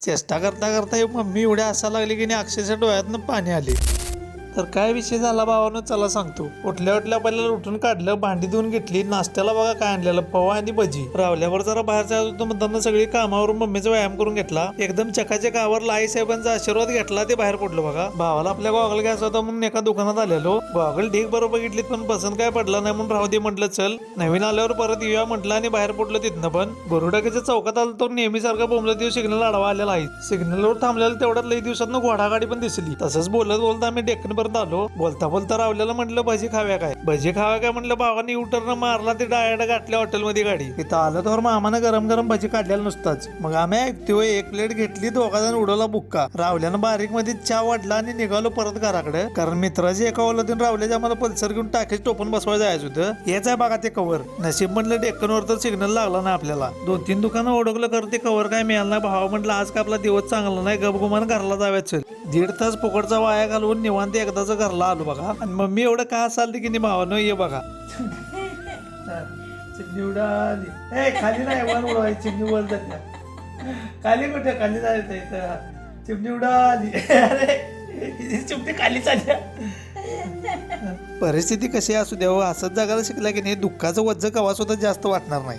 चेष्टा करता करता मम्मी एवढ्या हसायला लागली की नाही अक्षरशः डोळ्यातनं पाणी आले. तर काय विषय झाला भावानं चला सांगतो. उठल्या पहिल्याला उठून काढलं, भांडी धुवून घेतली. नाश्त्याला बघा काय आणलेलं, पवा आणि भजी. रावल्यावर जरा बाहेरच्या म्हणताना सगळी कामावरून मम्मीचा व्यायाम करून घेतला. एकदम चकाचक आवरला. आई साहेबांचा आशीर्वाद घेतला. ते बाहेर पडलो बघा. भावाला आपल्या गॉगल घ्यायचा होता म्हणून एका दुकानात आलेलो. गॉगल ढीक बरोबर बघितलीत पण पसंत काय पडला नाही म्हणून राहू दे म्हटलं. चल नवीन आल्यावर परत येऊया म्हटलं आणि बाहेर पडलो तिथनं. पण गोरुडाकीच्या चौकात आलो तर नेहमीसारखा बोंबला दिवस सिग्नल आडवा आलेला आहे. सिग्नलवर थांबलेला तेवढ्यात लई दिवसात घोडागाडी पण दिसली. तसंच बोलत बोलता आम्ही डेक्कन आलो. बोलता बोलता रावल्याला म्हटलं भजी खाव्या काय म्हटलं. भावाने युटर्न मारला. ते डायरेक्ट गाठल्या हॉटेलमध्ये गाडी. तिथं आलं तर मामानं गरम गरम भजी काढलेला नुसताच. मग आम्ही ऐकतोय एक प्लेट घेतली, दोघाजण उडवला बुक्का. रावल्यानं बारीक मध्ये चहा वाढला आणि निघालो परत घराकडे. कारण मित्राची एका ओलातून रावल्याच्या आम्हाला पल्सर घेऊन टाकीच टोपण बसवायला जायचं होतं. हेच आहे बघा ते कव्हर. नशीब म्हटलं डेक्कनवर तर सिग्नल लागला नाही आपल्याला. 2-3 दुकानं ओळखलं कर ते कव्हर काय मिळालं नाही. भावा म्हटलं आज का आपला दिवस चांगला नाही, गपगुमान घरला जाव्यात. चल 1.5 तास फुकटचा वाया घालवून निवांत एकदाच घरला आलो बघा. आणि मम्मी एवढं का चालते की नाही भावानं ये बघा. चिमणी उडाली. खाली नाही वर उडवायची. चिमणी वर जाते खाली. कुठे खाली जायचं इथं. चिमणी उडाली. अरे चिमणी खाली चालल्या. परिस्थिती कशी असू द्या, असंच जगायला शिकला की नाही दुःखाचं वज्ज कवा सुद्धा जास्त वाटणार नाही.